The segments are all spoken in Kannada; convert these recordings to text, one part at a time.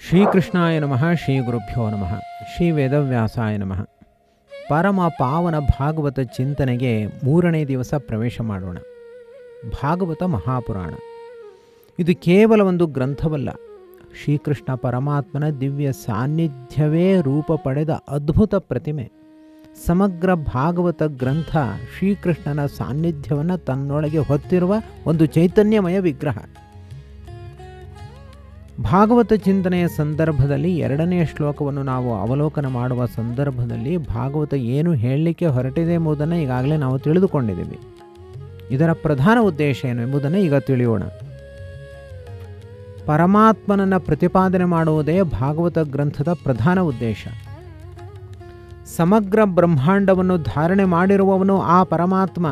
ಶ್ರೀಕೃಷ್ಣಾಯ ನಮಃ. ಶ್ರೀ ಗುರುಭ್ಯೋ ನಮಃ. ಶ್ರೀ ವೇದವ್ಯಾಸಾಯ ನಮಃ. ಪರಮ ಪಾವನ ಭಾಗವತ ಚಿಂತನೆಗೆ 3ನೇ ದಿವಸ ಪ್ರವೇಶ ಮಾಡೋಣ. ಭಾಗವತ ಮಹಾಪುರಾಣ ಇದು ಕೇವಲ ಒಂದು ಗ್ರಂಥವಲ್ಲ, ಶ್ರೀಕೃಷ್ಣ ಪರಮಾತ್ಮನ ದಿವ್ಯ ಸಾನ್ನಿಧ್ಯವೇ ರೂಪ ಪಡೆದ ಅದ್ಭುತ ಪ್ರತಿಮೆ. ಸಮಗ್ರ ಭಾಗವತ ಗ್ರಂಥ ಶ್ರೀಕೃಷ್ಣನ ಸಾನ್ನಿಧ್ಯವನ್ನು ತನ್ನೊಳಗೆ ಹೊತ್ತಿರುವ ಒಂದು ಚೈತನ್ಯಮಯ ವಿಗ್ರಹ. ಭಾಗವತ ಚಿಂತನೆಯ ಸಂದರ್ಭದಲ್ಲಿ 2ನೇ ಶ್ಲೋಕವನ್ನು ನಾವು ಅವಲೋಕನ ಮಾಡುವ ಸಂದರ್ಭದಲ್ಲಿ ಭಾಗವತ ಏನು ಹೇಳಲಿಕ್ಕೆ ಹೊರಟಿದೆ ಎಂಬುದನ್ನು ಈಗಾಗಲೇ ನಾವು ತಿಳಿದುಕೊಂಡಿದ್ದೀವಿ. ಇದರ ಪ್ರಧಾನ ಉದ್ದೇಶ ಏನು ಎಂಬುದನ್ನು ಈಗ ತಿಳಿಯೋಣ. ಪರಮಾತ್ಮನನ್ನು ಪ್ರತಿಪಾದನೆ ಮಾಡುವುದೇ ಭಾಗವತ ಗ್ರಂಥದ ಪ್ರಧಾನ ಉದ್ದೇಶ. ಸಮಗ್ರ ಬ್ರಹ್ಮಾಂಡವನ್ನು ಧಾರಣೆ ಮಾಡಿರುವವನು ಆ ಪರಮಾತ್ಮ.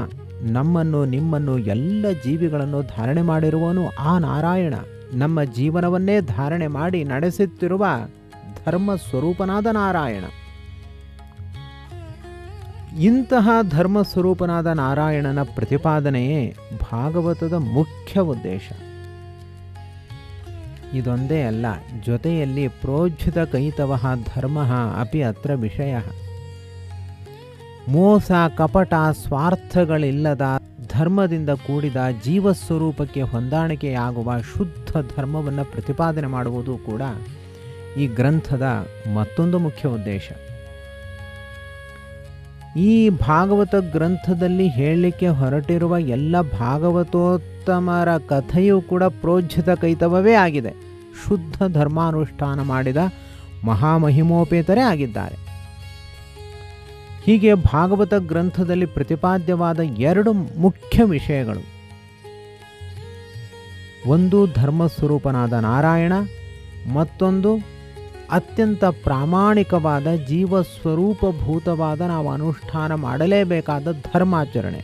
ನಮ್ಮನ್ನು, ನಿಮ್ಮನ್ನು, ಎಲ್ಲ ಜೀವಿಗಳನ್ನು ಧಾರಣೆ ಮಾಡಿರುವವನು ಆ ನಾರಾಯಣ. ನಮ್ಮ ಜೀವನವನ್ನೇ ಧಾರಣೆ ಮಾಡಿ ನಡೆಸುತ್ತಿರುವ ಧರ್ಮ ಸ್ವರೂಪನಾದ ನಾರಾಯಣ. ಇಂತಹ ಧರ್ಮ ಸ್ವರೂಪನಾದ ನಾರಾಯಣನ ಪ್ರತಿಪಾದನೆಯೇ ಭಾಗವತದ ಮುಖ್ಯ ಉದ್ದೇಶ. ಇದೊಂದೇ ಅಲ್ಲ, ಜೊತೆಯಲ್ಲಿ ಪ್ರೋಜ್ಜಿತ ಕೈತವಃ ಧರ್ಮ ಅಪಿ ಅತ್ರ ವಿಷಯ. ಮೋಸ, ಕಪಟ, ಸ್ವಾರ್ಥಗಳಿಲ್ಲದ ಧರ್ಮದಿಂದ ಕೂಡಿದ ಜೀವಸ್ವರೂಪಕ್ಕೆ ಹೊಂದಾಣಿಕೆಯಾಗುವ ಶುದ್ಧ ಧರ್ಮವನ್ನು ಪ್ರತಿಪಾದನೆ ಮಾಡುವುದು ಕೂಡ ಈ ಗ್ರಂಥದ ಮತ್ತೊಂದು ಮುಖ್ಯ ಉದ್ದೇಶ. ಈ ಭಾಗವತ ಗ್ರಂಥದಲ್ಲಿ ಹೇಳಲಿಕ್ಕೆ ಹೊರಟಿರುವ ಎಲ್ಲ ಭಾಗವತೋತ್ತಮರ ಕಥೆಯೂ ಕೂಡ ಪ್ರೋಜ್ಜಿತ ಕೈತವವೇ ಆಗಿದೆ. ಶುದ್ಧ ಧರ್ಮಾನುಷ್ಠಾನ ಮಾಡಿದ ಮಹಾಮಹಿಮೋಪೇತರೇ ಆಗಿದ್ದಾರೆ. ಹೀಗೆ ಭಾಗವತ ಗ್ರಂಥದಲ್ಲಿ ಪ್ರತಿಪಾದ್ಯವಾದ 2 ಮುಖ್ಯ ವಿಷಯಗಳು, ಒಂದು ಧರ್ಮಸ್ವರೂಪನಾದ ನಾರಾಯಣ, ಮತ್ತೊಂದು ಅತ್ಯಂತ ಪ್ರಾಮಾಣಿಕವಾದ ಜೀವಸ್ವರೂಪಭೂತವಾದ ನಾವು ಅನುಷ್ಠಾನ ಮಾಡಲೇಬೇಕಾದ ಧರ್ಮಾಚರಣೆ.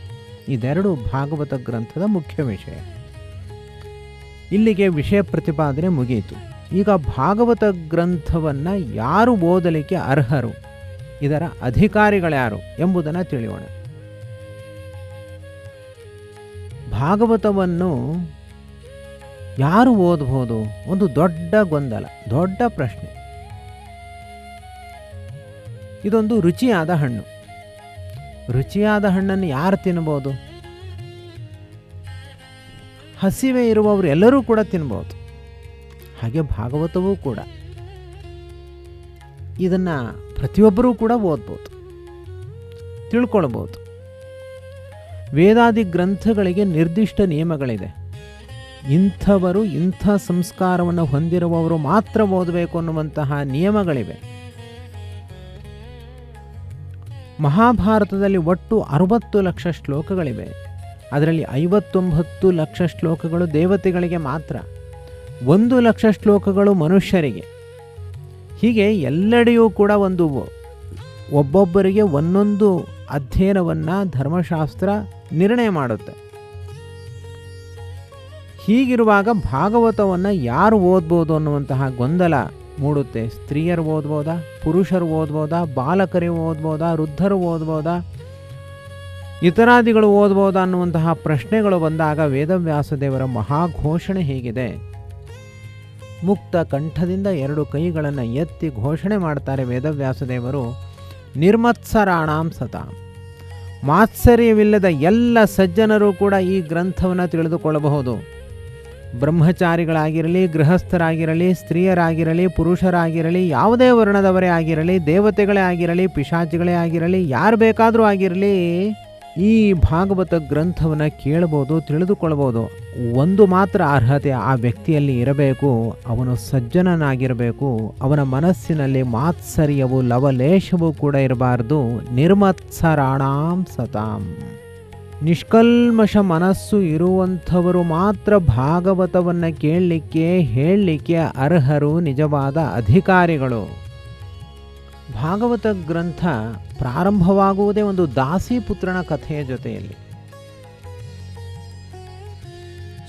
ಇದೆರಡು ಭಾಗವತ ಗ್ರಂಥದ ಮುಖ್ಯ ವಿಷಯ. ಇಲ್ಲಿಗೆ ವಿಷಯ ಪ್ರತಿಪಾದನೆ ಮುಗಿಯಿತು. ಈಗ ಭಾಗವತ ಗ್ರಂಥವನ್ನು ಯಾರು ಓದಲಿಕ್ಕೆ ಅರ್ಹರು, ಇದರ ಅಧಿಕಾರಿಗಳ್ಯಾರು ಎಂಬುದನ್ನು ತಿಳಿಯೋಣ. ಭಾಗವತವನ್ನು ಯಾರು ಓದಬಹುದು? ಒಂದು ದೊಡ್ಡ ಗೊಂದಲ, ದೊಡ್ಡ ಪ್ರಶ್ನೆ. ಇದೊಂದು ರುಚಿಯಾದ ಹಣ್ಣು. ರುಚಿಯಾದ ಹಣ್ಣನ್ನು ಯಾರು ತಿನ್ಬೋದು? ಹಸಿವೆ ಇರುವವರು ಎಲ್ಲರೂ ಕೂಡ ತಿನ್ಬೋದು. ಹಾಗೆ ಭಾಗವತವೂ ಕೂಡ. ಇದನ್ನು ಪ್ರತಿಯೊಬ್ಬರೂ ಕೂಡ ಓದ್ಬೋದು, ತಿಳ್ಕೊಳ್ಬೋದು. ವೇದಾದಿ ಗ್ರಂಥಗಳಿಗೆ ನಿರ್ದಿಷ್ಟ ನಿಯಮಗಳಿದೆ. ಇಂಥವರು, ಇಂಥ ಸಂಸ್ಕಾರವನ್ನು ಹೊಂದಿರುವವರು ಮಾತ್ರ ಓದಬೇಕು ಅನ್ನುವಂತಹ ನಿಯಮಗಳಿವೆ. ಮಹಾಭಾರತದಲ್ಲಿ ಒಟ್ಟು 60 ಲಕ್ಷ ಶ್ಲೋಕಗಳಿವೆ. ಅದರಲ್ಲಿ 59 ಲಕ್ಷ ಶ್ಲೋಕಗಳು ದೇವತೆಗಳಿಗೆ ಮಾತ್ರ, 1 ಲಕ್ಷ ಶ್ಲೋಕಗಳು ಮನುಷ್ಯರಿಗೆ. ಹೀಗೆ ಎಲ್ಲೆಡೆಯೂ ಕೂಡ ಒಬ್ಬೊಬ್ಬರಿಗೆ ಒಂದೊಂದು ಅಧ್ಯಯನವನ್ನು ಧರ್ಮಶಾಸ್ತ್ರ ನಿರ್ಣಯ ಮಾಡುತ್ತೆ. ಹೀಗಿರುವಾಗ ಭಾಗವತವನ್ನು ಯಾರು ಓದ್ಬೋದು ಅನ್ನುವಂತಹ ಗೊಂದಲ ಮೂಡುತ್ತೆ. ಸ್ತ್ರೀಯರು ಓದ್ಬೋದಾ, ಪುರುಷರು ಓದ್ಬೋದಾ, ಬಾಲಕರು ಓದ್ಬೋದಾ, ವೃದ್ಧರು ಓದ್ಬೋದಾ, ಇತರಾದಿಗಳು ಓದ್ಬೋದಾ ಅನ್ನುವಂತಹ ಪ್ರಶ್ನೆಗಳು ಬಂದಾಗ ವೇದವ್ಯಾಸದೇವರ ಮಹಾಘೋಷಣೆ ಹೀಗಿದೆ. ಮುಕ್ತ ಕಂಠದಿಂದ 2 ಕೈಗಳನ್ನು ಎತ್ತಿ ಘೋಷಣೆ ಮಾಡ್ತಾರೆ ವೇದವ್ಯಾಸದೇವರು. ನಿರ್ಮತ್ಸರಾಣಾಂ ಸತಾಂ. ಮಾತ್ಸರ್ಯವಿಲ್ಲದ ಎಲ್ಲ ಸಜ್ಜನರು ಕೂಡ ಈ ಗ್ರಂಥವನ್ನು ತಿಳಿದುಕೊಳ್ಳಬಹುದು. ಬ್ರಹ್ಮಚಾರಿಗಳಾಗಿರಲಿ, ಗೃಹಸ್ಥರಾಗಿರಲಿ, ಸ್ತ್ರೀಯರಾಗಿರಲಿ, ಪುರುಷರಾಗಿರಲಿ, ಯಾವುದೇ ವರ್ಣದವರೇ ಆಗಿರಲಿ, ದೇವತೆಗಳೇ ಆಗಿರಲಿ, ಪಿಶಾಚಿಗಳೇ ಆಗಿರಲಿ, ಯಾರು ಬೇಕಾದರೂ ಆಗಿರಲಿ, ಈ ಭಾಗವತ ಗ್ರಂಥವನ್ನು ಕೇಳಬಹುದು, ತಿಳಿದುಕೊಳ್ಳಬಹುದು. ಒಂದು ಮಾತ್ರ ಅರ್ಹತೆ ಆ ವ್ಯಕ್ತಿಯಲ್ಲಿ ಇರಬೇಕು, ಅವನು ಸಜ್ಜನನಾಗಿರಬೇಕು. ಅವನ ಮನಸ್ಸಿನಲ್ಲಿ ಮಾತ್ಸರ್ಯವು ಲವಲೇಶವೂ ಕೂಡ ಇರಬಾರದು. ನಿರ್ಮತ್ಸರಾಣಾಂ ಸತಾಂ. ನಿಷ್ಕಲ್ಮಶ ಮನಸ್ಸು ಇರುವಂಥವರು ಮಾತ್ರ ಭಾಗವತವನ್ನು ಕೇಳಲಿಕ್ಕೆ, ಹೇಳಲಿಕ್ಕೆ ಅರ್ಹರು, ನಿಜವಾದ ಅಧಿಕಾರಿಗಳು. ಭಾಗವತ ಗ್ರಂಥ ಪ್ರಾರಂಭವಾಗುವುದೇ ಒಂದು ದಾಸಿಪುತ್ರನ ಕಥೆಯ ಜೊತೆಯಲ್ಲಿ.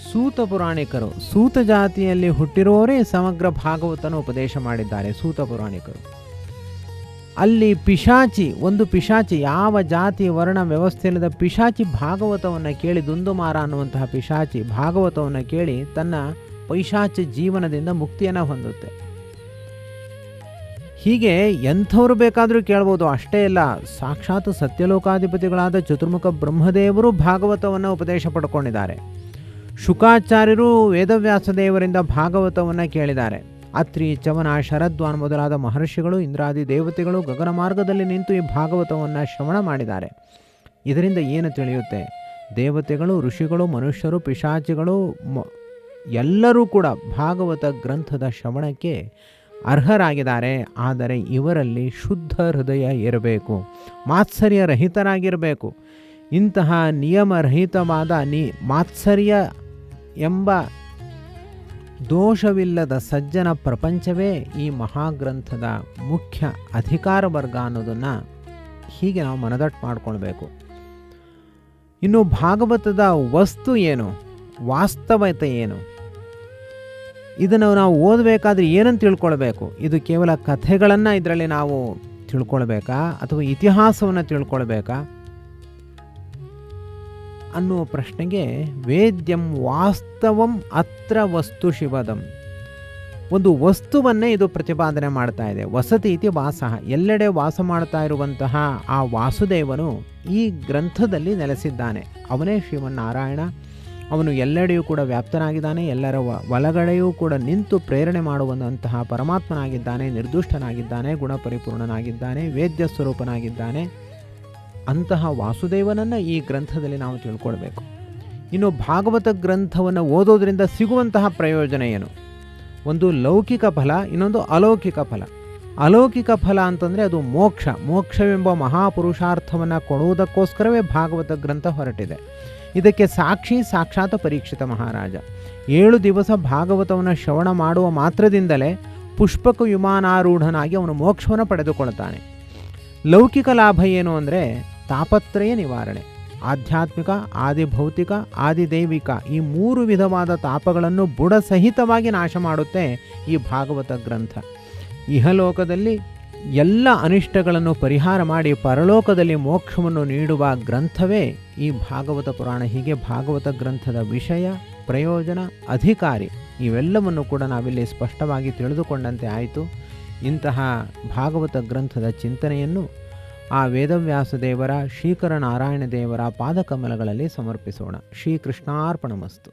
ಸೂತ ಪುರಾಣಿಕರು, ಸೂತ ಜಾತಿಯಲ್ಲಿ ಹುಟ್ಟಿರುವವರೇ ಸಮಗ್ರ ಭಾಗವತನ ಉಪದೇಶ ಮಾಡಿದ್ದಾರೆ. ಸೂತ ಪುರಾಣಿಕರು ಅಲ್ಲಿ ಒಂದು ಪಿಶಾಚಿ, ಯಾವ ಜಾತಿ ವರ್ಣ ವ್ಯವಸ್ಥೆ ಇಲ್ಲದ ಪಿಶಾಚಿ ಭಾಗವತವನ್ನು ಕೇಳಿ, ದುಂದುಮಾರ ಅನ್ನುವಂತಹ ಪಿಶಾಚಿ ಭಾಗವತವನ್ನು ಕೇಳಿ ತನ್ನ ಪೈಶಾಚಿ ಜೀವನದಿಂದ ಮುಕ್ತಿಯನ್ನು ಹೊಂದುತ್ತೆ. ಹೀಗೆ ಎಂಥವರು ಬೇಕಾದರೂ ಕೇಳ್ಬೋದು. ಅಷ್ಟೇ ಅಲ್ಲ, ಸಾಕ್ಷಾತ್ ಸತ್ಯಲೋಕಾಧಿಪತಿಗಳಾದ ಚತುರ್ಮುಖ ಬ್ರಹ್ಮದೇವರು ಭಾಗವತವನ್ನು ಉಪದೇಶ ಪಡ್ಕೊಂಡಿದ್ದಾರೆ. ಶುಕಾಚಾರ್ಯರು ವೇದವ್ಯಾಸ ದೇವರಿಂದ ಭಾಗವತವನ್ನು ಕೇಳಿದ್ದಾರೆ. ಅತ್ರಿ, ಚವನ, ಶರದ್ವಾನ್ ಮೊದಲಾದ ಮಹರ್ಷಿಗಳು, ಇಂದ್ರಾದಿ ದೇವತೆಗಳು ಗಗನ ಮಾರ್ಗದಲ್ಲಿ ನಿಂತು ಈ ಭಾಗವತವನ್ನು ಶ್ರವಣ ಮಾಡಿದ್ದಾರೆ. ಇದರಿಂದ ಏನು ತಿಳಿಯುತ್ತೆ? ದೇವತೆಗಳು, ಋಷಿಗಳು, ಮನುಷ್ಯರು, ಪಿಶಾಚಿಗಳು ಎಲ್ಲರೂ ಕೂಡ ಭಾಗವತ ಗ್ರಂಥದ ಶ್ರವಣಕ್ಕೆ ಅರ್ಹರಾಗಿದ್ದಾರೆ. ಆದರೆ ಇವರಲ್ಲಿ ಶುದ್ಧ ಹೃದಯ ಇರಬೇಕು, ಮಾತ್ಸರ್ಯ ರಹಿತರಾಗಿರಬೇಕು. ಇಂತಹ ನಿಯಮರಹಿತವಾದ ಮಾತ್ಸರ್ಯ ಎಂಬ ದೋಷವಿಲ್ಲದ ಸಜ್ಜನ ಪ್ರಪಂಚವೇ ಈ ಮಹಾಗ್ರಂಥದ ಮುಖ್ಯ ಅಧಿಕಾರ ವರ್ಗ ಅನ್ನೋದನ್ನು ಹೀಗೆ ನಾವು ಮನದಟ್ಟು ಮಾಡಿಕೊಳ್ಬೇಕು. ಇನ್ನು ಭಾಗವತದ ವಸ್ತು ಏನು, ವಾಸ್ತವತೆ ಏನು, ಇದನ್ನು ನಾವು ಓದಬೇಕಾದ್ರೆ ಏನಂತ ತಿಳ್ಕೊಳ್ಬೇಕು? ಇದು ಕೇವಲ ಕಥೆಗಳನ್ನು ಇದರಲ್ಲಿ ನಾವು ತಿಳ್ಕೊಳ್ಬೇಕಾ ಅಥವಾ ಇತಿಹಾಸವನ್ನು ತಿಳ್ಕೊಳ್ಬೇಕಾ ಅನ್ನುವ ಪ್ರಶ್ನೆಗೆ ವೇದ್ಯಂ ವಾಸ್ತವಂ ಅತ್ರ ವಸ್ತು ಶಿವದಂ, ಒಂದು ವಸ್ತುವನ್ನೇ ಇದು ಪ್ರತಿಪಾದನೆ ಮಾಡ್ತಾ ಇದೆ. ವಸತಿ ಇತಿ ವಾಸಃ, ಎಲ್ಲೆಡೆ ವಾಸ ಮಾಡ್ತಾ ಇರುವಂತಹ ಆ ವಾಸುದೇವನು ಈ ಗ್ರಂಥದಲ್ಲಿ ನೆಲೆಸಿದ್ದಾನೆ. ಅವನೇ ಶ್ರೀಮನ್ನಾರಾಯಣ. ಅವನು ಎಲ್ಲೆಡೆಯೂ ಕೂಡ ವ್ಯಾಪ್ತನಾಗಿದ್ದಾನೆ. ಎಲ್ಲರ ಒಳಗಡೆಯೂ ಕೂಡ ನಿಂತು ಪ್ರೇರಣೆ ಮಾಡುವಂತಹ ಪರಮಾತ್ಮನಾಗಿದ್ದಾನೆ, ನಿರ್ದುಷ್ಟನಾಗಿದ್ದಾನೆ, ಗುಣಪರಿಪೂರ್ಣನಾಗಿದ್ದಾನೆ, ವೇದ್ಯ ಸ್ವರೂಪನಾಗಿದ್ದಾನೆ. ಅಂತಹ ವಾಸುದೇವನನ್ನು ಈ ಗ್ರಂಥದಲ್ಲಿ ನಾವು ತಿಳ್ಕೊಳ್ಬೇಕು. ಇನ್ನು ಭಾಗವತ ಗ್ರಂಥವನ್ನು ಓದೋದ್ರಿಂದ ಸಿಗುವಂತಹ ಪ್ರಯೋಜನ ಏನು? ಒಂದು ಲೌಕಿಕ ಫಲ, ಇನ್ನೊಂದು ಅಲೌಕಿಕ ಫಲ. ಅಲೌಕಿಕ ಫಲ ಅಂತಂದರೆ ಅದು ಮೋಕ್ಷ. ಮೋಕ್ಷವೆಂಬ ಮಹಾಪುರುಷಾರ್ಥವನ್ನು ಕೊಡುವುದಕ್ಕೋಸ್ಕರವೇ ಭಾಗವತ ಗ್ರಂಥ ಹೊರಟಿದೆ. ಇದಕ್ಕೆ ಸಾಕ್ಷಿ ಸಾಕ್ಷಾತ್ ಪರೀಕ್ಷಿತ ಮಹಾರಾಜ. 7 ದಿವಸ ಭಾಗವತವನ್ನು ಶ್ರವಣ ಮಾಡುವ ಮಾತ್ರದಿಂದಲೇ ಪುಷ್ಪಕ ವಿಮಾನಾರೂಢನಾಗಿ ಅವನು ಮೋಕ್ಷವನ್ನು ಪಡೆದುಕೊಳ್ತಾನೆ. ಲೌಕಿಕ ಲಾಭ ಏನು ಅಂದರೆ ತಾಪತ್ರಯ ನಿವಾರಣೆ. ಆಧ್ಯಾತ್ಮಿಕ, ಆದಿಭೌತಿಕ, ಆದಿದೈವಿಕ ಈ 3 ವಿಧವಾದ ತಾಪಗಳನ್ನು ಬುಡಸಹಿತವಾಗಿ ನಾಶ ಮಾಡುತ್ತೆ ಈ ಭಾಗವತ ಗ್ರಂಥ. ಇಹಲೋಕದಲ್ಲಿ ಎಲ್ಲ ಅನಿಷ್ಟಗಳನ್ನು ಪರಿಹಾರ ಮಾಡಿ ಪರಲೋಕದಲ್ಲಿ ಮೋಕ್ಷವನ್ನು ನೀಡುವ ಗ್ರಂಥವೇ ಈ ಭಾಗವತ ಪುರಾಣ. ಹೀಗೆ ಭಾಗವತ ಗ್ರಂಥದ ವಿಷಯ, ಪ್ರಯೋಜನ, ಅಧಿಕಾರಿ ಇವೆಲ್ಲವನ್ನು ಕೂಡ ನಾವಿಲ್ಲಿ ಸ್ಪಷ್ಟವಾಗಿ ತಿಳಿದುಕೊಂಡಂತೆ ಆಯಿತು. ಇಂತಹ ಭಾಗವತ ಗ್ರಂಥದ ಚಿಂತನೆಯನ್ನು ಆ ವೇದವ್ಯಾಸ ದೇವರ, ಶ್ರೀಕರ ನಾರಾಯಣ ದೇವರ ಪಾದಕಮಲಗಳಲ್ಲಿ ಸಮರ್ಪಿಸೋಣ. ಶ್ರೀಕೃಷ್ಣಾರ್ಪಣಮಸ್ತು.